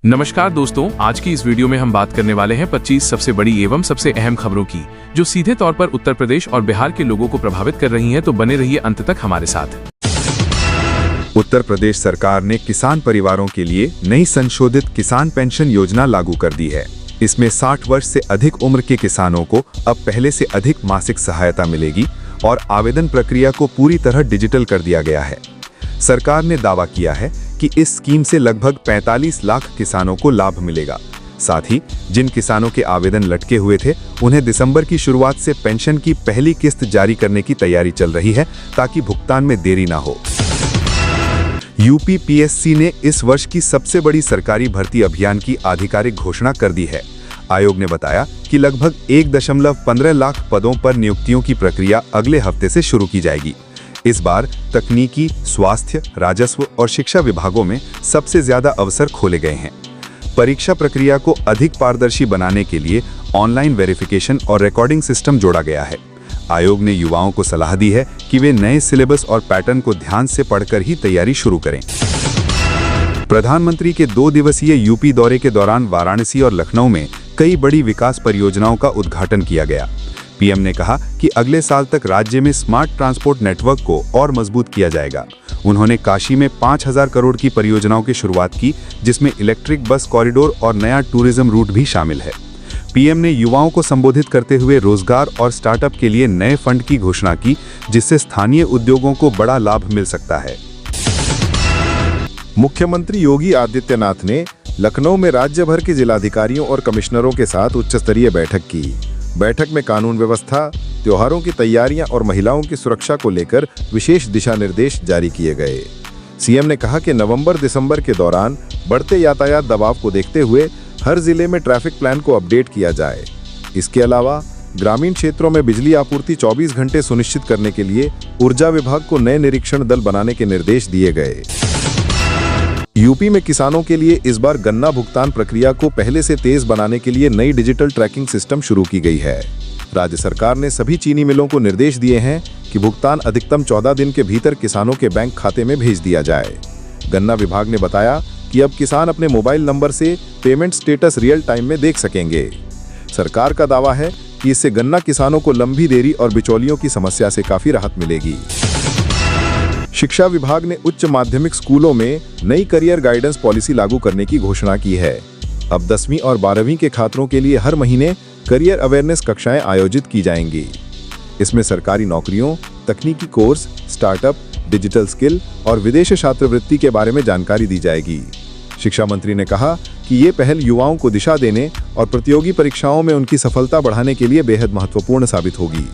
नमस्कार दोस्तों, आज की इस वीडियो में हम बात करने वाले हैं 25 सबसे बड़ी एवं सबसे अहम खबरों की, जो सीधे तौर पर उत्तर प्रदेश और बिहार के लोगों को प्रभावित कर रही हैं। तो बने रहिए अंत तक हमारे साथ। उत्तर प्रदेश सरकार ने किसान परिवारों के लिए नई संशोधित किसान पेंशन योजना लागू कर दी है। इसमें 60 वर्ष से अधिक उम्र के किसानों को अब पहले से अधिक मासिक सहायता मिलेगी और आवेदन प्रक्रिया को पूरी तरह डिजिटल कर दिया गया है। सरकार ने दावा किया है कि इस स्कीम से लगभग 45 लाख किसानों को लाभ मिलेगा। साथ ही जिन किसानों के आवेदन लटके हुए थे, उन्हें दिसंबर की शुरुआत से पेंशन की पहली किस्त जारी करने की तैयारी चल रही है, ताकि भुगतान में देरी ना हो। यूपी पीएससी ने इस वर्ष की सबसे बड़ी सरकारी भर्ती अभियान की आधिकारिक घोषणा कर दी है। आयोग ने बताया कि लगभग 1.15 लाख पदों पर नियुक्तियों की प्रक्रिया अगले हफ्ते से शुरू की जाएगी। इस बार तकनीकी, स्वास्थ्य, राजस्व और शिक्षा विभागों में सबसे ज्यादा अवसर खोले गए हैं। परीक्षा प्रक्रिया को अधिक पारदर्शी बनाने के लिए ऑनलाइन वेरिफिकेशन और रिकॉर्डिंग सिस्टम जोड़ा गया है। आयोग ने युवाओं को सलाह दी है कि वे नए सिलेबस और पैटर्न को ध्यान से पढ़कर ही तैयारी शुरू करें। प्रधानमंत्री के 2 दिवसीय यूपी दौरे के दौरान वाराणसी और लखनऊ में कई बड़ी विकास परियोजनाओं का उद्घाटन किया गया। पीएम ने कहा कि अगले साल तक राज्य में स्मार्ट ट्रांसपोर्ट नेटवर्क को और मजबूत किया जाएगा। उन्होंने काशी में 5000 करोड़ की परियोजनाओं की शुरुआत की, जिसमें इलेक्ट्रिक बस कॉरिडोर और नया टूरिज्म रूट भी शामिल है। पीएम ने युवाओं को संबोधित करते हुए रोजगार और स्टार्टअप के लिए नए फंड की घोषणा की, जिससे स्थानीय उद्योगों को बड़ा लाभ मिल सकता है। मुख्यमंत्री योगी आदित्यनाथ ने लखनऊ में राज्य भर के जिलाधिकारियों और कमिश्नरों के साथ उच्च स्तरीय बैठक की। बैठक में कानून व्यवस्था, त्योहारों की तैयारियां और महिलाओं की सुरक्षा को लेकर विशेष दिशा निर्देश जारी किए गए। सीएम ने कहा कि नवंबर-दिसंबर के दौरान बढ़ते यातायात दबाव को देखते हुए हर जिले में ट्रैफिक प्लान को अपडेट किया जाए। इसके अलावा ग्रामीण क्षेत्रों में बिजली आपूर्ति 24 घंटे सुनिश्चित करने के लिए ऊर्जा विभाग को नए निरीक्षण दल बनाने के निर्देश दिए गए। यूपी में किसानों के लिए इस बार गन्ना भुगतान प्रक्रिया को पहले से तेज बनाने के लिए नई डिजिटल ट्रैकिंग सिस्टम शुरू की गई है। राज्य सरकार ने सभी चीनी मिलों को निर्देश दिए हैं कि भुगतान अधिकतम 14 दिन के भीतर किसानों के बैंक खाते में भेज दिया जाए। गन्ना विभाग ने बताया कि अब किसान अपने मोबाइल नंबर से पेमेंट स्टेटस रियल टाइम में देख सकेंगे। सरकार का दावा है कि इससे गन्ना किसानों को लंबी देरी और बिचौलियों की समस्या से काफी राहत मिलेगी। शिक्षा विभाग ने उच्च माध्यमिक स्कूलों में नई करियर गाइडेंस पॉलिसी लागू करने की घोषणा की है। अब 10वीं और 12वीं के छात्रों के लिए हर महीने करियर अवेयरनेस कक्षाएं आयोजित की जाएंगी। इसमें सरकारी नौकरियों, तकनीकी कोर्स, स्टार्टअप, डिजिटल स्किल और विदेश छात्रवृत्ति के बारे में जानकारी दी जाएगी। शिक्षा मंत्री ने कहा कि ये पहल युवाओं को दिशा देने और प्रतियोगी परीक्षाओं में उनकी सफलता बढ़ाने के लिए बेहद महत्वपूर्ण साबित होगी।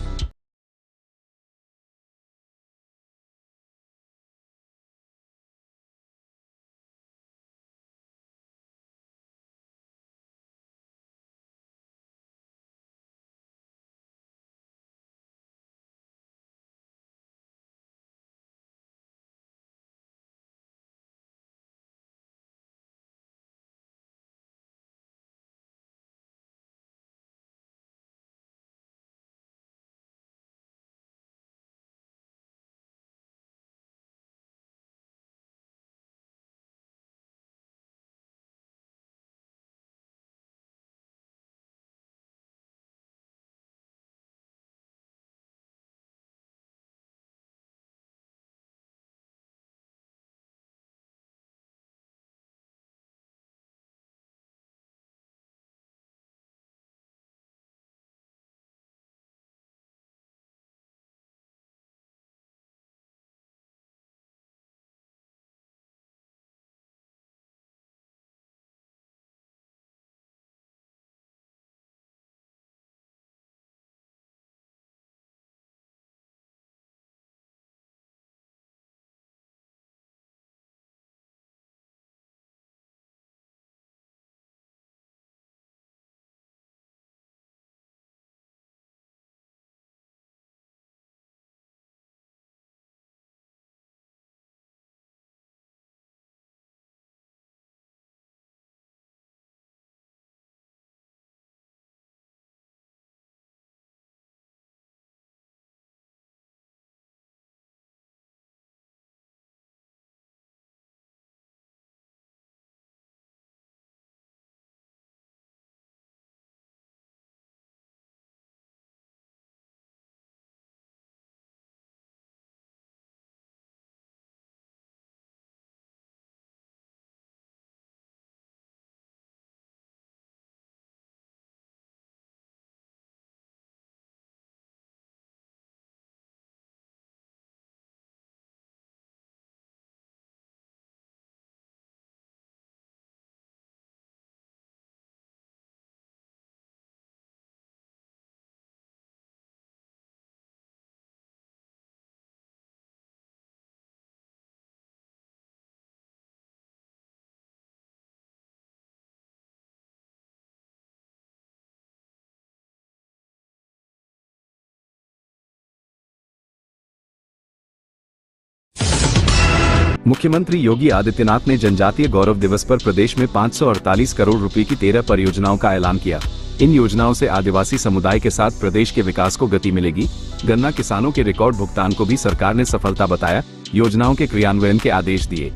मुख्यमंत्री योगी आदित्यनाथ ने जनजातीय गौरव दिवस पर प्रदेश में 548 करोड़ रुपए की 13 परियोजनाओं का ऐलान किया। इन योजनाओं से आदिवासी समुदाय के साथ प्रदेश के विकास को गति मिलेगी। गन्ना किसानों के रिकॉर्ड भुगतान को भी सरकार ने सफलता बताया। योजनाओं के क्रियान्वयन के आदेश दिए।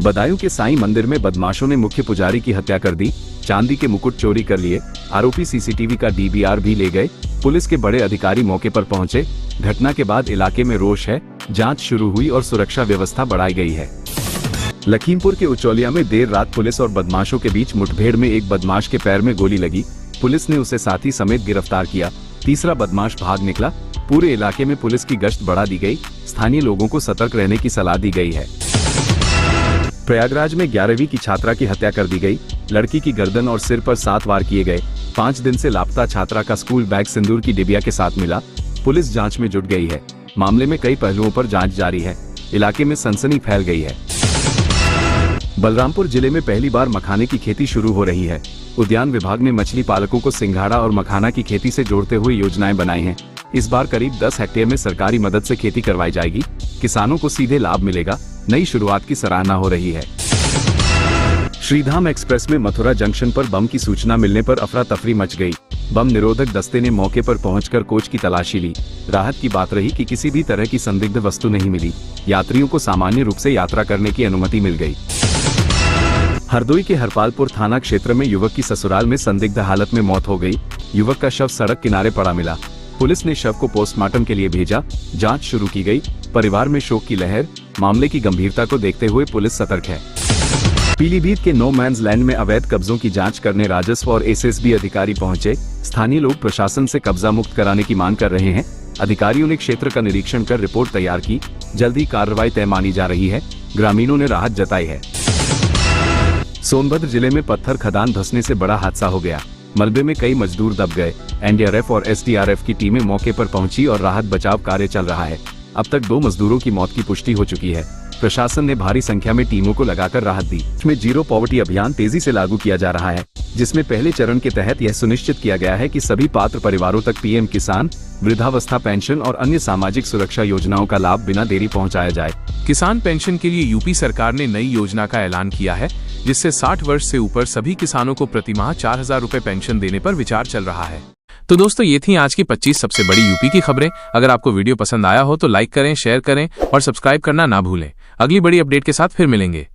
बदायूं के साईं मंदिर में बदमाशों ने मुख्य पुजारी की हत्या कर दी। चांदी के मुकुट चोरी कर लिए। आरोपी सीसीटीवी का डीवीआर भी ले गए। पुलिस के बड़े अधिकारी मौके पर पहुंचे। घटना के बाद इलाके में रोष है। जांच शुरू हुई और सुरक्षा व्यवस्था बढ़ाई गई है। लखीमपुर के उचौलिया में देर रात पुलिस और बदमाशों के बीच मुठभेड़ में एक बदमाश के पैर में गोली लगी। पुलिस ने उसे साथी समेत गिरफ्तार किया। तीसरा बदमाश भाग निकला। पूरे इलाके में पुलिस की गश्त बढ़ा दी गई। स्थानीय लोगों को सतर्क रहने की सलाह दी गई है। प्रयागराज में 11वीं की छात्रा की हत्या कर दी गई। लड़की की गर्दन और सिर पर 7 वार किए गए। 5 दिन से लापता छात्रा का स्कूल बैग सिंदूर की डिबिया के साथ मिला। पुलिस जांच में जुट गई है। मामले में कई पहलुओं पर जांच जारी है। इलाके में सनसनी फैल गई है। बलरामपुर जिले में पहली बार मखाने की खेती शुरू हो रही है। उद्यान विभाग ने मछली पालकों को सिंघाड़ा और मखाना की खेती से जोड़ते हुए योजनाएं बनाई हैं। इस बार करीब 10 हेक्टेयर में सरकारी मदद से खेती करवाई जाएगी। किसानों को सीधे लाभ मिलेगा। नई शुरुआत की सराहना हो रही है। श्रीधाम एक्सप्रेस में मथुरा जंक्शन पर बम की सूचना मिलने पर अफरा तफरी मच गई। बम निरोधक दस्ते ने मौके पर पहुंचकर कोच की तलाशी ली। राहत की बात रही कि किसी भी तरह की संदिग्ध वस्तु नहीं मिली। यात्रियों को सामान्य रूप से यात्रा करने की अनुमति मिल गई। हरदोई के हरपालपुर थाना क्षेत्र में युवक की ससुराल में संदिग्ध हालत में मौत हो गई। युवक का शव सड़क किनारे पड़ा मिला। पुलिस ने शव को पोस्टमार्टम के लिए भेजा। जांच शुरू की गई। परिवार में शोक की लहर। मामले की गंभीरता को देखते हुए पुलिस सतर्क है। पीलीभीत के नो मैंस लैंड में अवैध कब्जों की जांच करने राजस्व और एसएसबी अधिकारी पहुंचे। स्थानीय लोग प्रशासन से कब्जा मुक्त कराने की मांग कर रहे हैं। अधिकारियों ने क्षेत्र का निरीक्षण कर रिपोर्ट तैयार की। जल्दी कार्रवाई तय मानी जा रही है। ग्रामीणों ने राहत जताई है। सोनभद्र जिले में पत्थर खदान धंसने से बड़ा हादसा हो गया। मलबे में कई मजदूर दब गए। एनडीआरएफ और एसडीआरएफ की टीमें मौके पर पहुंची और राहत बचाव कार्य चल रहा है। अब तक 2 मजदूरों की मौत की पुष्टि हो चुकी है। प्रशासन ने भारी संख्या में टीमों को लगाकर राहत दी। इसमें जीरो पॉवर्टी अभियान तेजी से लागू किया जा रहा है, जिसमें पहले चरण के तहत यह सुनिश्चित किया गया है कि सभी पात्र परिवारों तक पीएम किसान, वृद्धावस्था पेंशन और अन्य सामाजिक सुरक्षा योजनाओं का लाभ बिना देरी पहुंचाया जाए। किसान पेंशन के लिए यूपी सरकार ने नई योजना का ऐलान किया है, जिससे 60 वर्ष से ऊपर सभी किसानों को प्रतिमाह 4000 रुपए पेंशन देने पर विचार चल रहा है। तो दोस्तों, ये थी आज की 25 सबसे बड़ी यूपी की खबरें। अगर आपको वीडियो पसंद आया हो तो लाइक करें, शेयर करें और सब्सक्राइब करना ना भूलें। अगली बड़ी अपडेट के साथ फिर मिलेंगे।